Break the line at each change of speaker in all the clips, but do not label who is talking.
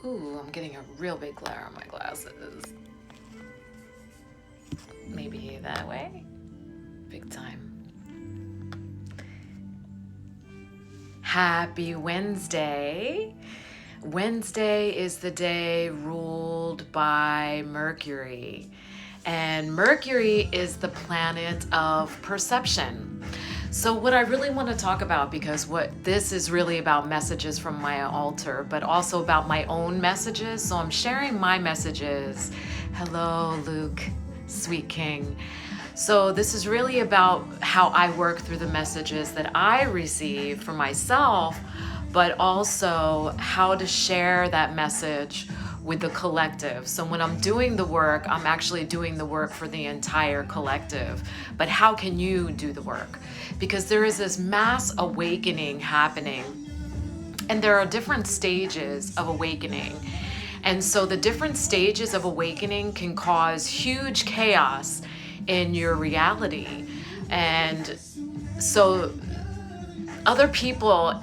Ooh, I'm getting a real big glare on my glasses. Maybe that way? Big time. Happy Wednesday. Wednesday is the day ruled by Mercury. And Mercury is the planet of perception. So what I really want to talk about, because what this is really about messages from my altar, but also about my own messages. So I'm sharing my messages. Hello, Luke, sweet king. So this is really about how I work through the messages that I receive for myself, but also how to share that message with the collective. So when I'm doing the work, I'm actually doing the work for the entire collective. But how can you do the work? Because there is this mass awakening happening, and there are different stages of awakening. And so the different stages of awakening can cause huge chaos in your reality. And so other people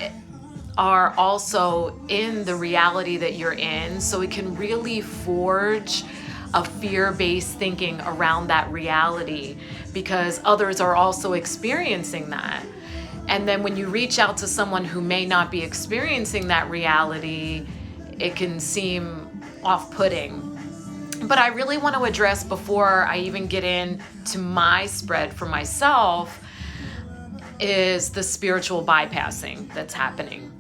are also in the reality that you're in, so it can really forge a fear-based thinking around that reality, because others are also experiencing that. And then when you reach out to someone who may not be experiencing that reality, it can seem off-putting. But I really want to address, before I even get into my spread for myself, is the spiritual bypassing that's happening.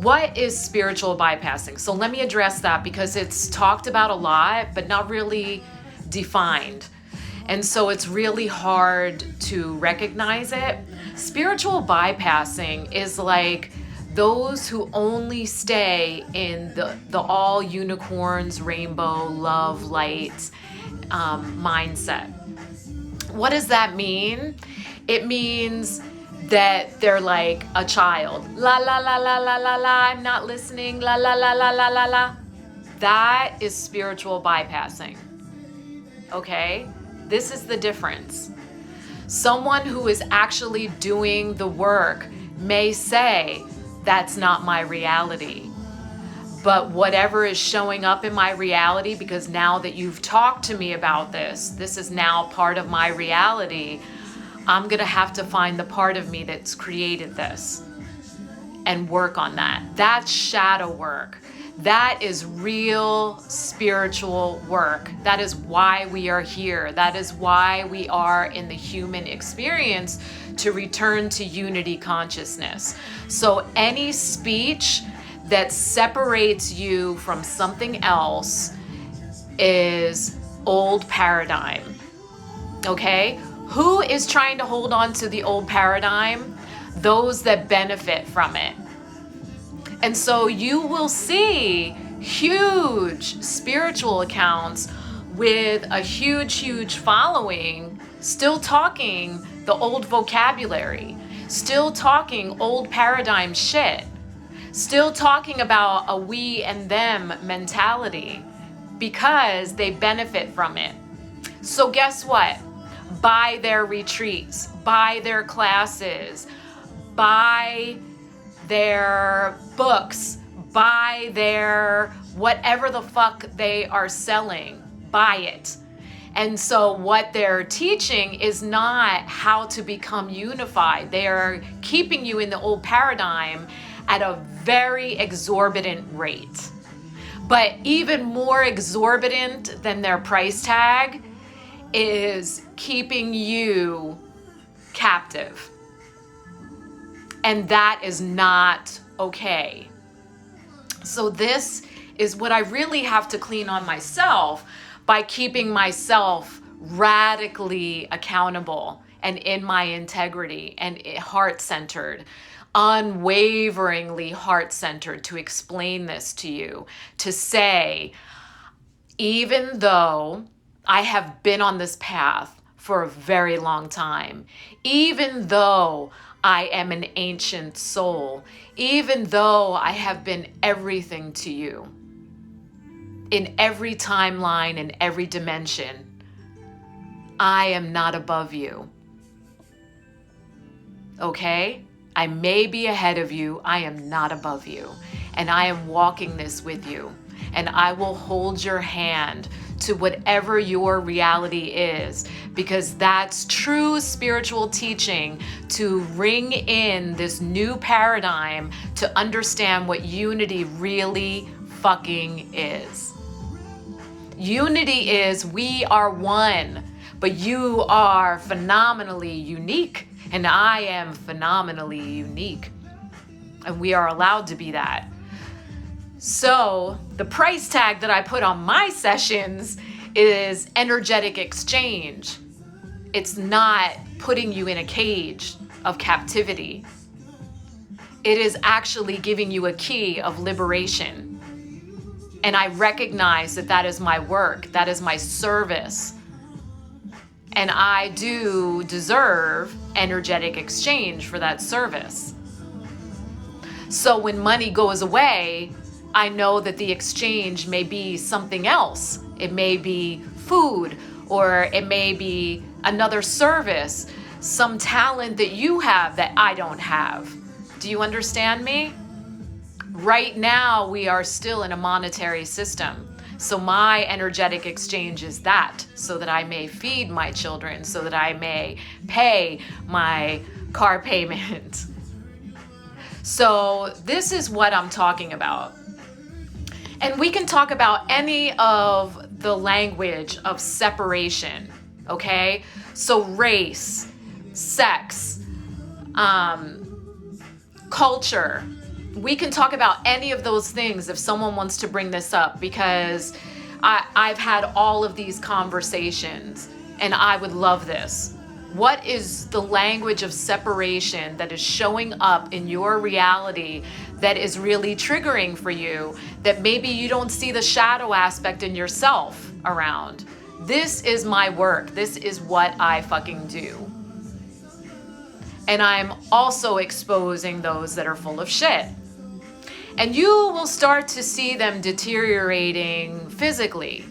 What is spiritual bypassing? So let me address that, because it's talked about a lot, but not really defined. And so it's really hard to recognize it. Spiritual bypassing is like those who only stay in the all unicorns, rainbow, love, light mindset. What does that mean? It means that they're like a child. La la la la la la la, I'm not listening. La la la la la la la. That is spiritual bypassing. Okay? This is the difference. Someone who is actually doing the work may say, that's not my reality. But whatever is showing up in my reality, because now that you've talked to me about this, this is now part of my reality. I'm going to have to find the part of me that's created this and work on that. That's shadow work. That is real spiritual work. That is why we are here. That is why we are in the human experience, to return to unity consciousness. So any speech that separates you from something else is old paradigm. Okay? Who is trying to hold on to the old paradigm? Those that benefit from it. And so you will see huge spiritual accounts with a huge following still talking the old vocabulary, still talking old paradigm shit, still talking about a we and them mentality, because they benefit from it. So guess what? Buy their retreats, buy their classes, buy their books, buy their whatever the fuck they are selling, buy it. And so what they're teaching is not how to become unified. They are keeping you in the old paradigm at a very exorbitant rate. But even more exorbitant than their price tag is keeping you captive. And that is not okay. So this is what I really have to clean on myself, by keeping myself radically accountable and in my integrity and heart-centered, unwaveringly heart-centered, to explain this to you, to say, even though I have been on this path for a very long time, even though I am an ancient soul, even though I have been everything to you, in every timeline, in every dimension, I am not above you. Okay? I may be ahead of you. I am not above you. And I am walking this with you. and I will hold your hand to whatever your reality is, because that's true spiritual teaching, to ring in this new paradigm to understand what unity really fucking is. Unity is we are one, but you are phenomenally unique, and I am phenomenally unique, and we are allowed to be that. So the price tag that I put on my sessions is energetic exchange. It's not putting you in a cage of captivity. It is actually giving you a key of liberation. And I recognize that that is my work, that is my service. And I do deserve energetic exchange for that service. So when money goes away, I know that the exchange may be something else. It may be food, or it may be another service, some talent that you have that I don't have. Do you understand me? Right now, we are still in a monetary system. So my energetic exchange is that, so that I may feed my children, so that I may pay my car payment. So this is what I'm talking about. And we can talk about any of the language of separation, okay? So race, sex, culture. We can talk about any of those things if someone wants to bring this up, because I've had all of these conversations and I would love this. What is the language of separation that is showing up in your reality that is really triggering for you, that maybe you don't see the shadow aspect in yourself around? This is my work. This is what I fucking do. And I'm also exposing those that are full of shit. And you will start to see them deteriorating physically.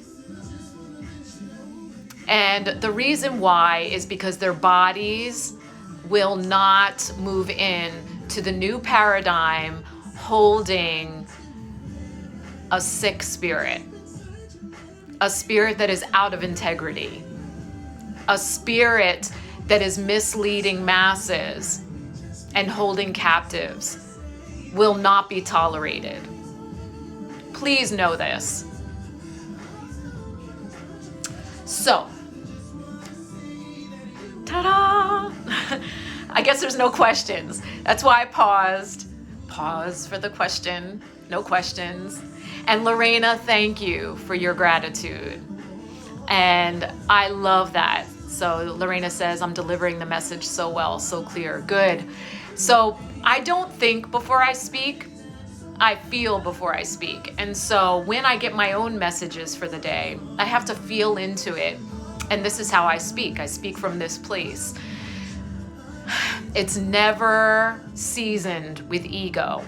And the reason why is because their bodies will not move in to the new paradigm holding a sick spirit, a spirit that is out of integrity, a spirit that is misleading masses and holding captives. Will not be tolerated. Please know this. So, ta-da! I guess there's no questions. That's why I paused. Pause for the question. No questions. And Lorena, thank you for your gratitude. And I love that. So Lorena says, I'm delivering the message so well, so clear. Good. So I don't think before I speak, I feel before I speak. And so when I get my own messages for the day, I have to feel into it. And this is how I speak. I speak from this place. It's never seasoned with ego.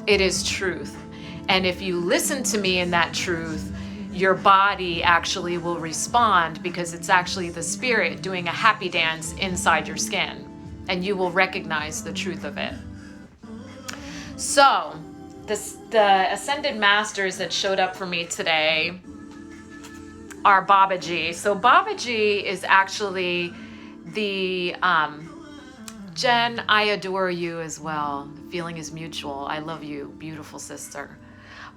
It is truth. And if you listen to me in that truth, your body actually will respond, because it's actually the spirit doing a happy dance inside your skin. And you will recognize the truth of it. So, the Ascended Masters that showed up for me today are Babaji. So Babaji is actually the, Jen, I adore you as well. The feeling is mutual. I love you, beautiful sister.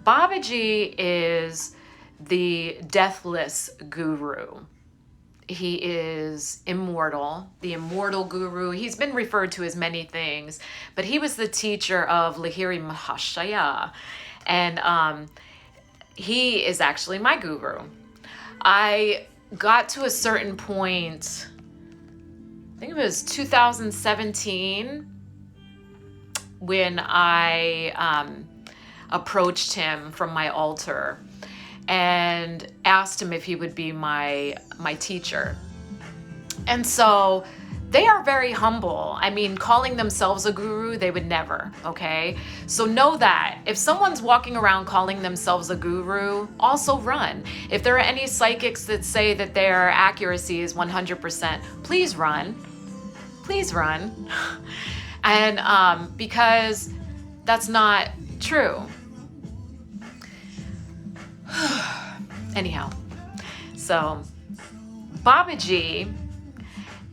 Babaji is the deathless guru. He is immortal, the immortal guru. He's been referred to as many things, but he was the teacher of Lahiri Mahashaya. And he is actually my guru. I got to a certain point, I think it was 2017, when I approached him from my altar and asked him if he would be my teacher. And so they are very humble. I mean, calling themselves a guru, they would never, okay? So know that. If someone's walking around calling themselves a guru, also run. If there are any psychics that say that their accuracy is 100%, please run. Please run. And because that's not true. Anyhow, so Babaji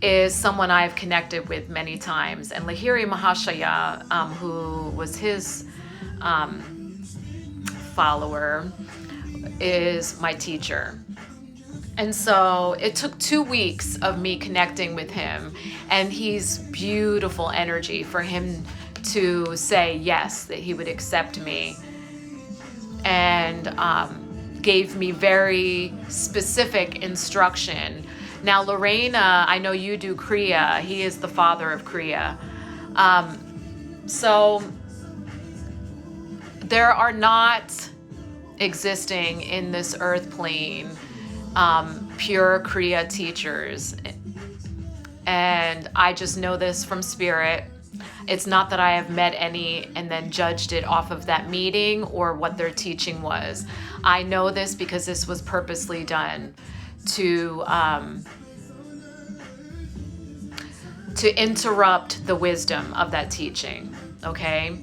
is someone I've connected with many times, and Lahiri Mahashaya, who was his follower, is my teacher. And so it took 2 weeks of me connecting with him, and he's beautiful energy for him to say yes, that he would accept me, and gave me very specific instruction. Now, Lorena, I know you do Kriya. He is the father of Kriya. So there are not existing in this earth plane pure Kriya teachers. And I just know this from spirit. It's not that I have met any and then judged it off of that meeting or what their teaching was. I know this because this was purposely done to interrupt the wisdom of that teaching, okay?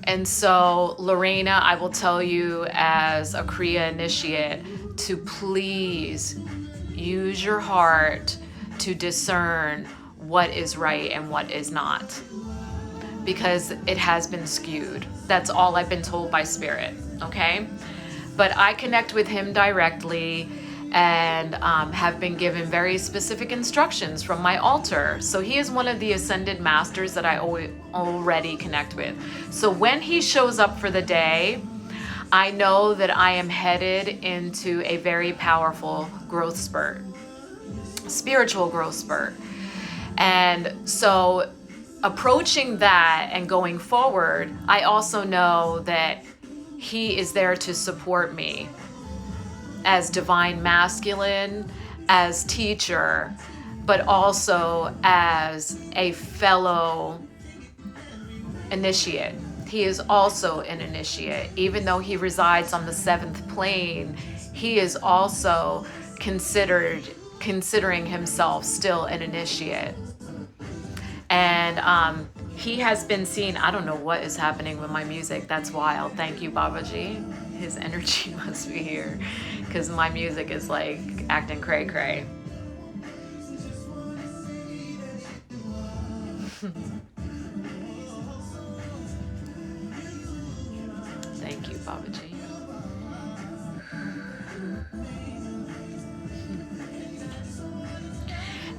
And so, Lorena, I will tell you as a Kriya initiate to please use your heart to discern what is right and what is not, because it has been skewed. That's all I've been told by spirit, okay? But I connect with him directly and have been given very specific instructions from my altar. So he is one of the ascended masters that I already connect with. So when he shows up for the day, I know that I am headed into a very powerful growth spurt, spiritual growth spurt. And so approaching that and going forward, I also know that he is there to support me as divine masculine, as teacher, but also as a fellow initiate. He is also an initiate. Even though he resides on the 7th plane, he is also considering himself still an initiate. And he has been seen, I don't know what is happening with my music. That's wild. Thank you, Babaji. His energy must be here because my music is like acting cray cray. Thank you, Babaji.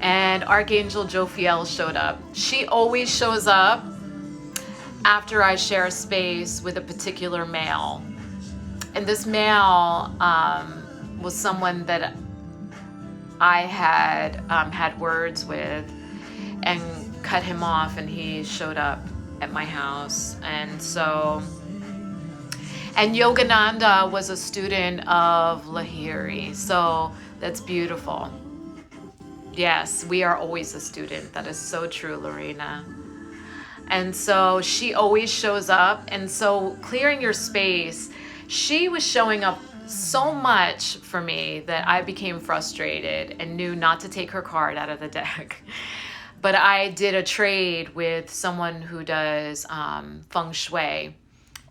And Archangel Jophiel showed up. She always shows up after I share space with a particular male. And this male was someone that I had had words with and cut him off, and he showed up at my house. And so, and Yogananda was a student of Lahiri. So that's beautiful. Yes, we are always a student. That is so true, Lorena. And so she always shows up. And so clearing your space, she was showing up so much for me that I became frustrated and knew not to take her card out of the deck. But I did a trade with someone who does feng shui.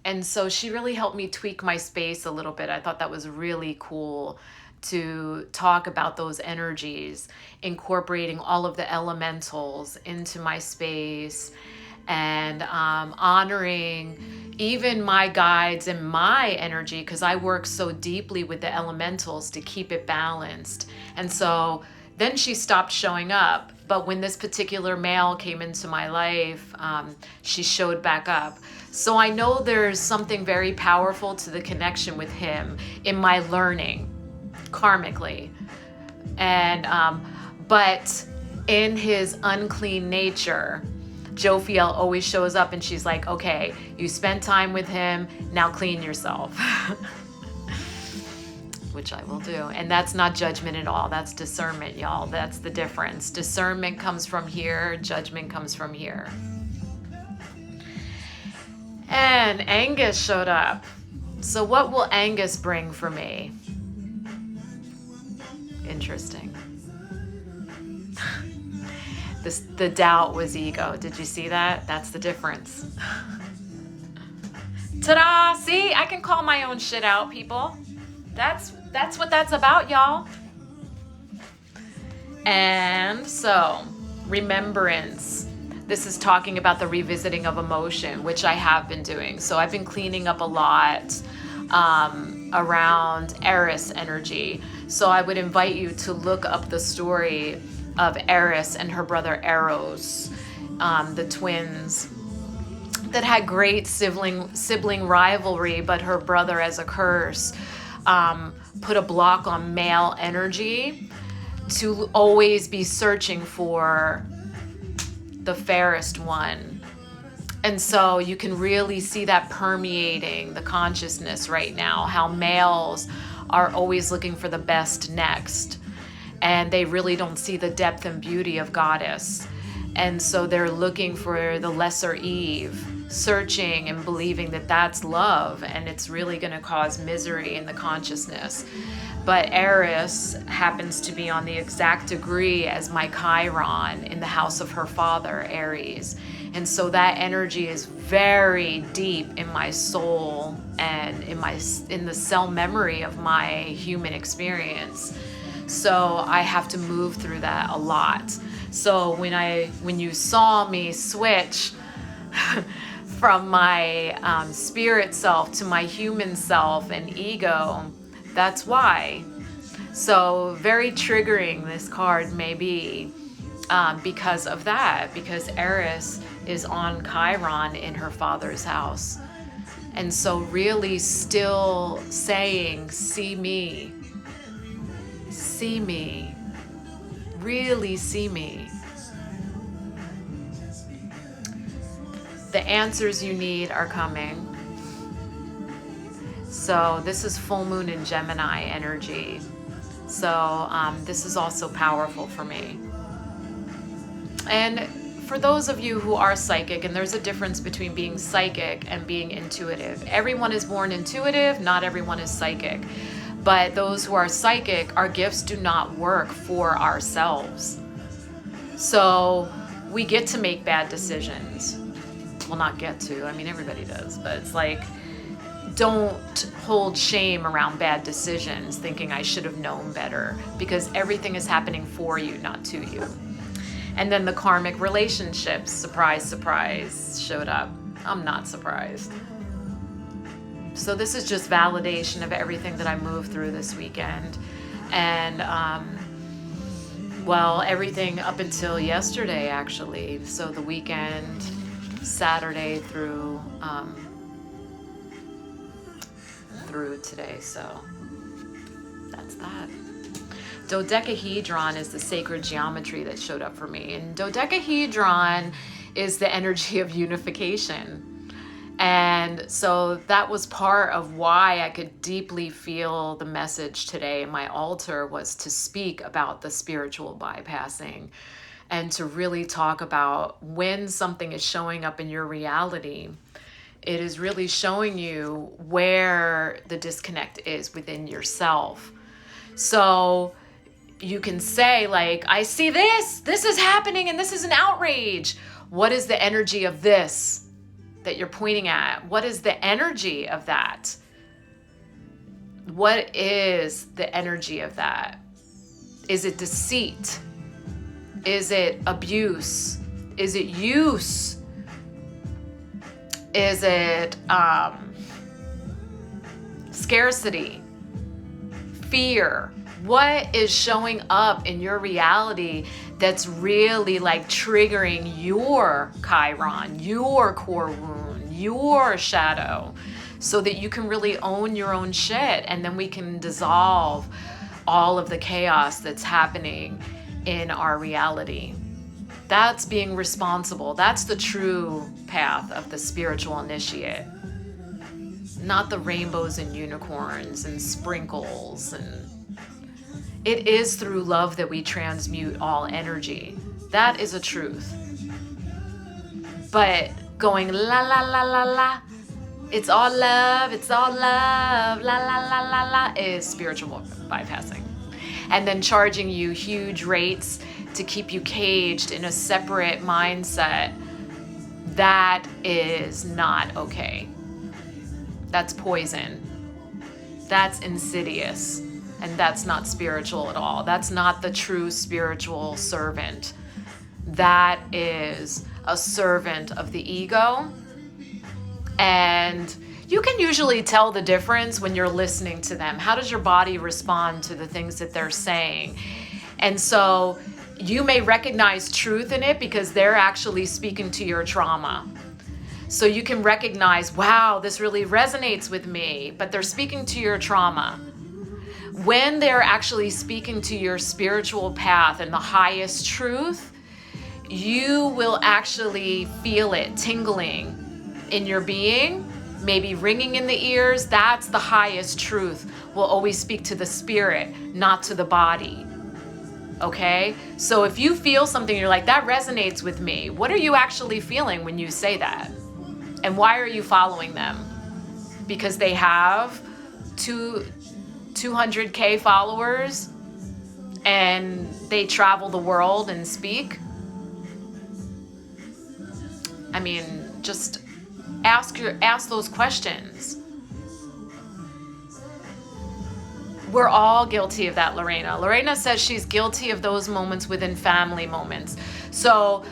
And so she really helped me tweak my space a little bit. I thought that was really cool to talk about those energies, incorporating all of the elementals into my space, and honoring even my guides and my energy, because I work so deeply with the elementals to keep it balanced. And so then she stopped showing up. But when this particular male came into my life, she showed back up. So I know there's something very powerful to the connection with him in my learning, karmically. And but in his unclean nature, Jophiel always shows up and she's like, okay, you spent time with him, now clean yourself. Which I will do. And that's not judgment at all. That's discernment, y'all. That's the difference. Discernment comes from here. Judgment comes from here. And Angus showed up. So what will Angus bring for me? Interesting. The doubt was ego. Did you see that? That's the difference. Ta-da! See, I can call my own shit out, people. That's what that's about, y'all. And so, remembrance. This is talking about the revisiting of emotion, which I have been doing. So I've been cleaning up a lot around Eris energy. So I would invite you to look up the story of Eris and her brother Eros, the twins, that had great sibling rivalry, but her brother, as a curse, put a block on male energy to always be searching for the fairest one. And so you can really see that permeating the consciousness right now, how males are always looking for the best next, and they really don't see the depth and beauty of goddess. And so they're looking for the lesser Eve, searching and believing that that's love, and it's really going to cause misery in the consciousness. But Eris happens to be on the exact degree as my Chiron in the house of her father, Aries. And so that energy is very deep in my soul and in the cell memory of my human experience. So I have to move through that a lot. So when you saw me switch from my spirit self to my human self and ego, that's why. So very triggering this card may be because of that, because Eris is on Chiron in her father's house. And so really still saying, see me, really see me. The answers you need are coming. So this is full moon in Gemini energy. So this is also powerful for me. And for those of you who are psychic, and there's a difference between being psychic and being intuitive. Everyone is born intuitive, not everyone is psychic. But those who are psychic, our gifts do not work for ourselves. So we get to make bad decisions. Well, not get to, I mean, everybody does, but it's like, don't hold shame around bad decisions, thinking I should have known better, because everything is happening for you, not to you. And then the karmic relationships, surprise, surprise, showed up. I'm not surprised. So this is just validation of everything that I moved through this weekend. And, well, everything up until yesterday, actually. So the weekend, Saturday through today. So that's that. Dodecahedron is the sacred geometry that showed up for me. And dodecahedron is the energy of unification. And so that was part of why I could deeply feel the message today in my altar, was to speak about the spiritual bypassing and to really talk about when something is showing up in your reality, it is really showing you where the disconnect is within yourself. So you can say, like, I see this is happening and this is an outrage. What is the energy of this that you're pointing at? What is the energy of that? What is the energy of that? Is it deceit? Is it abuse? Is it use? Is it scarcity? Fear? What is showing up in your reality that's really like triggering your Chiron, your core wound, your shadow, so that you can really own your own shit, and then we can dissolve all of the chaos that's happening in our reality. That's being responsible. That's the true path of the spiritual initiate. Not the rainbows and unicorns and sprinkles. And it is through love that we transmute all energy. That is a truth. But going la la la la la, it's all love, la la la la, is spiritual bypassing. And then charging you huge rates to keep you caged in a separate mindset, that is not okay. That's poison. That's insidious. And that's not spiritual at all. That's not the true spiritual servant. That is a servant of the ego. And you can usually tell the difference when you're listening to them. How does your body respond to the things that they're saying? And so you may recognize truth in it because they're actually speaking to your trauma. So you can recognize, wow, this really resonates with me, but they're speaking to your trauma. When they're actually speaking to your spiritual path and the highest truth, you will actually feel it tingling in your being, maybe ringing in the ears. That's the highest truth. Will always speak to the spirit, not to the body. Okay? So if you feel something, you're like, that resonates with me. What are you actually feeling when you say that? And why are you following them? Because they have 200K followers and they travel the world and speak? I mean, just ask those questions. We're all guilty of that, Lorena. Lorena says she's guilty of those moments within family moments. So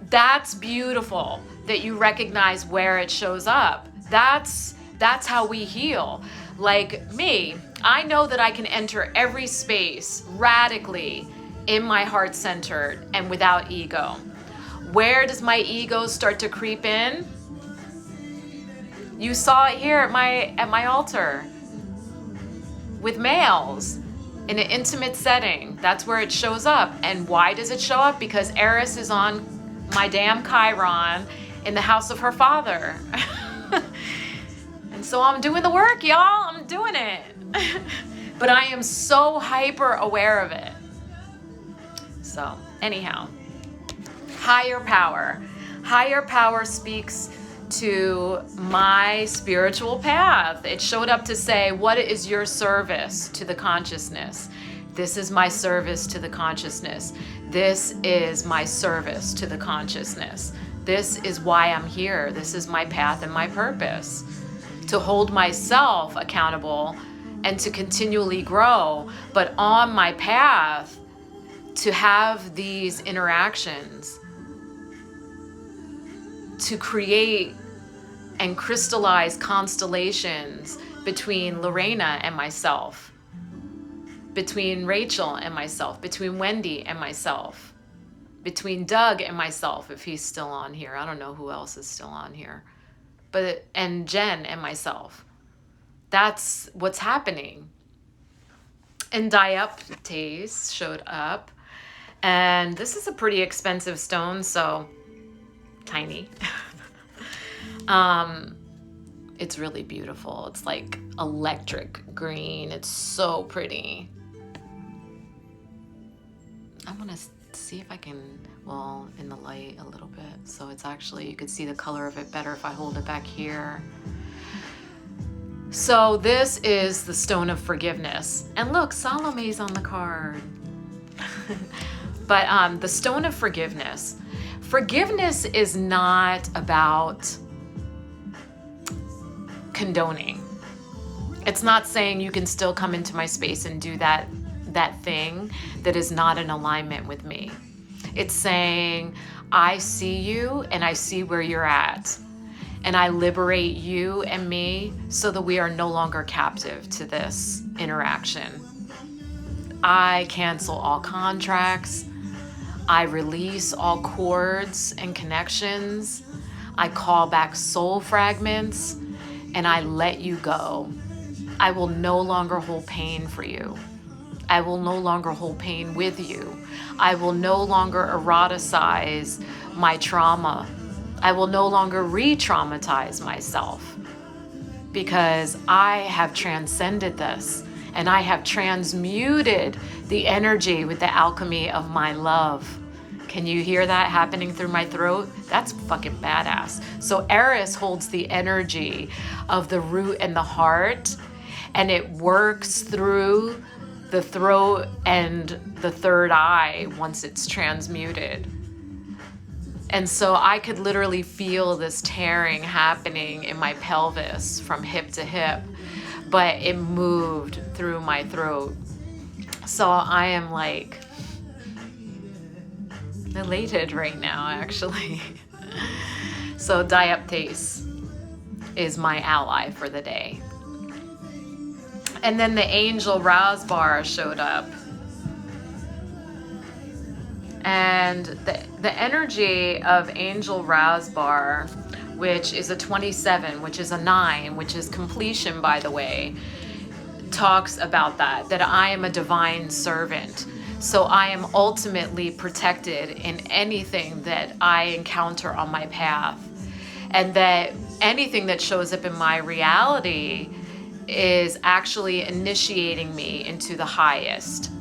that's beautiful that you recognize where it shows up. That's how we heal. Like me, I know that I can enter every space radically in my heart centered and without ego. Where does my ego start to creep in? You saw it here at my altar with males in an intimate setting. That's where it shows up. And why does it show up? Because Eris is on my damn Chiron in the house of her father. And so I'm doing the work, y'all. I'm doing it. But I am so hyper aware of it. So anyhow, higher power. Higher power speaks to my spiritual path. It showed up to say, what is your service to the consciousness? This is my service to the consciousness. This is my service to the consciousness. This is why I'm here. This is my path and my purpose. To hold myself accountable and to continually grow, but on my path to have these interactions, to create and crystallize constellations between Lorena and myself, between Rachel and myself, between Wendy and myself, between Doug and myself, if he's still on here. I don't know who else is still on here. And Jen and myself. That's what's happening. And dioptase showed up. And this is a pretty expensive stone, so tiny. It's really beautiful. It's like electric green. It's so pretty. I want to see if I can, well, in the light a little bit. So it's actually, you could see the color of it better if I hold it back here. So this is the stone of forgiveness. And look, Salome's on the card. But the stone of forgiveness. Forgiveness is not about condoning. It's not saying you can still come into my space and do that thing that is not in alignment with me. It's saying, I see you and I see where you're at. And I liberate you and me so that we are no longer captive to this interaction. I cancel all contracts. I release all cords and connections. I call back soul fragments and I let you go. I will no longer hold pain for you. I will no longer hold pain with you. I will no longer eroticize my trauma. I will no longer re-traumatize myself because I have transcended this and I have transmuted the energy with the alchemy of my love. Can you hear that happening through my throat? That's fucking badass. So Eris holds the energy of the root and the heart, and it works through the throat and the third eye once it's transmuted. And so I could literally feel this tearing happening in my pelvis from hip to hip. but it moved through my throat. So I am like elated right now, actually. So diaptase is my ally for the day. And then the angel Rasbar showed up. And the energy of angel Rasbar, which is a 27, which is a 9, which is completion, by the way, talks about that I am a divine servant. So I am ultimately protected in anything that I encounter on my path. And that anything that shows up in my reality is actually initiating me into the highest.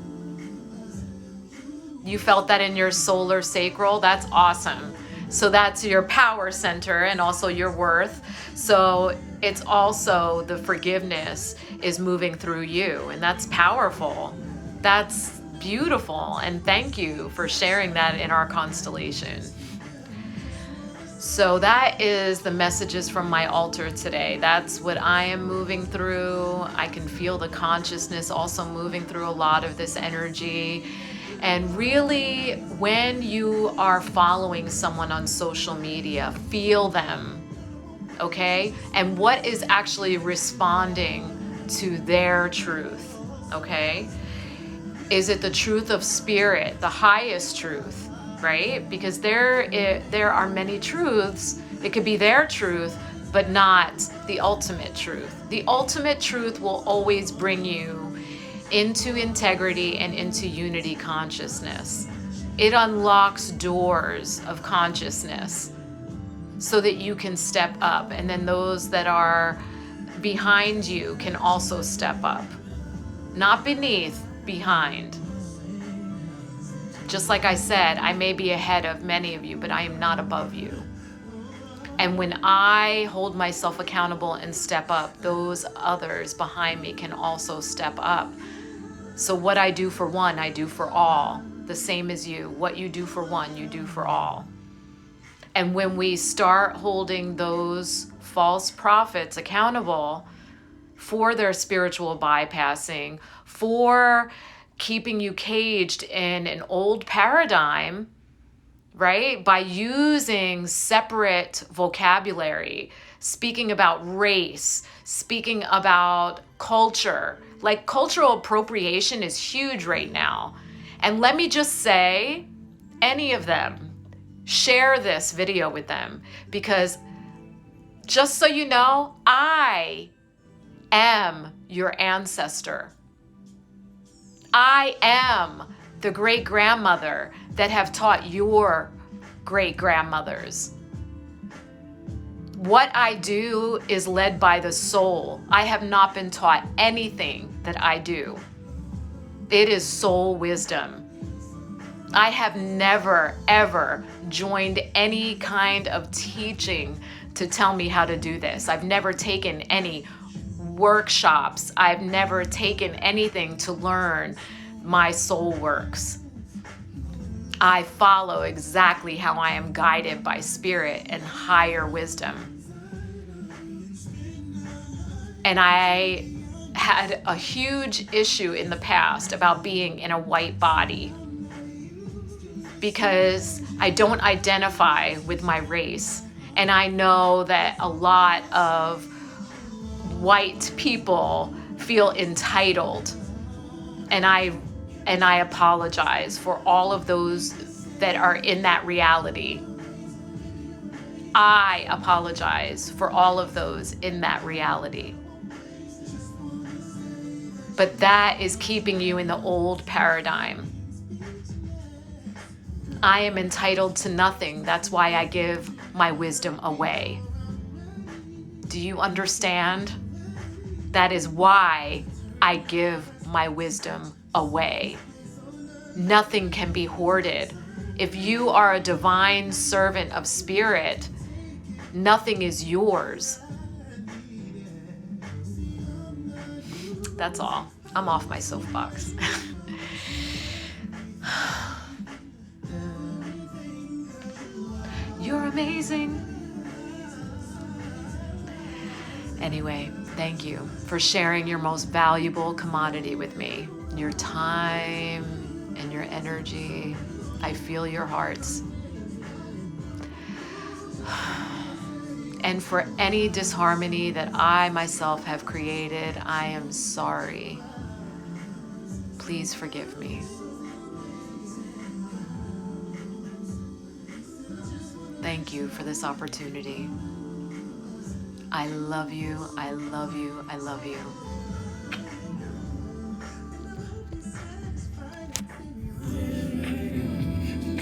You felt that in your solar sacral? That's awesome. So that's your power center and also your worth. So it's also the forgiveness is moving through you, and that's powerful. That's beautiful. And thank you for sharing that in our constellation. So that is the messages from my altar today. That's what I am moving through. I can feel the consciousness also moving through a lot of this energy. And really, when you are following someone on social media, feel them, okay? And what is actually responding to their truth, okay? Is it the truth of spirit, the highest truth, right? Because there are many truths. It could be their truth, but not the ultimate truth. The ultimate truth will always bring you into integrity and into unity consciousness. It unlocks doors of consciousness so that you can step up, and then those that are behind you can also step up. Not beneath, behind. Just like I said, I may be ahead of many of you, but I am not above you. And when I hold myself accountable and step up, those others behind me can also step up. So what I do for one, I do for all. The same as you. What you do for one, you do for all. And when we start holding those false prophets accountable for their spiritual bypassing, for keeping you caged in an old paradigm, right? By using separate vocabulary, speaking about race, speaking about culture. Like, cultural appropriation is huge right now. And let me just say, any of them, share this video with them, because just so you know, I am your ancestor. I am the great-grandmother that have taught your great-grandmothers. What I do is led by the soul. I have not been taught anything that I do. It is soul wisdom. I have never, ever joined any kind of teaching to tell me how to do this. I've never taken any workshops. I've never taken anything to learn my soul works. I follow exactly how I am guided by spirit and higher wisdom. And I had a huge issue in the past about being in a white body because I don't identify with my race. And I know that a lot of white people feel entitled. And I apologize for all of those that are in that reality. I apologize for all of those in that reality. But that is keeping you in the old paradigm. I am entitled to nothing. That's why I give my wisdom away. Do you understand? That is why I give my wisdom away. Nothing can be hoarded. If you are a divine servant of spirit, nothing is yours. That's all. I'm off my soapbox. You're amazing. Anyway, Thank you for sharing your most valuable commodity with me, your time and your energy. I feel your hearts. And for any disharmony that I myself have created, I am sorry. Please forgive me. Thank you for this opportunity. I love you. I love you. I love you.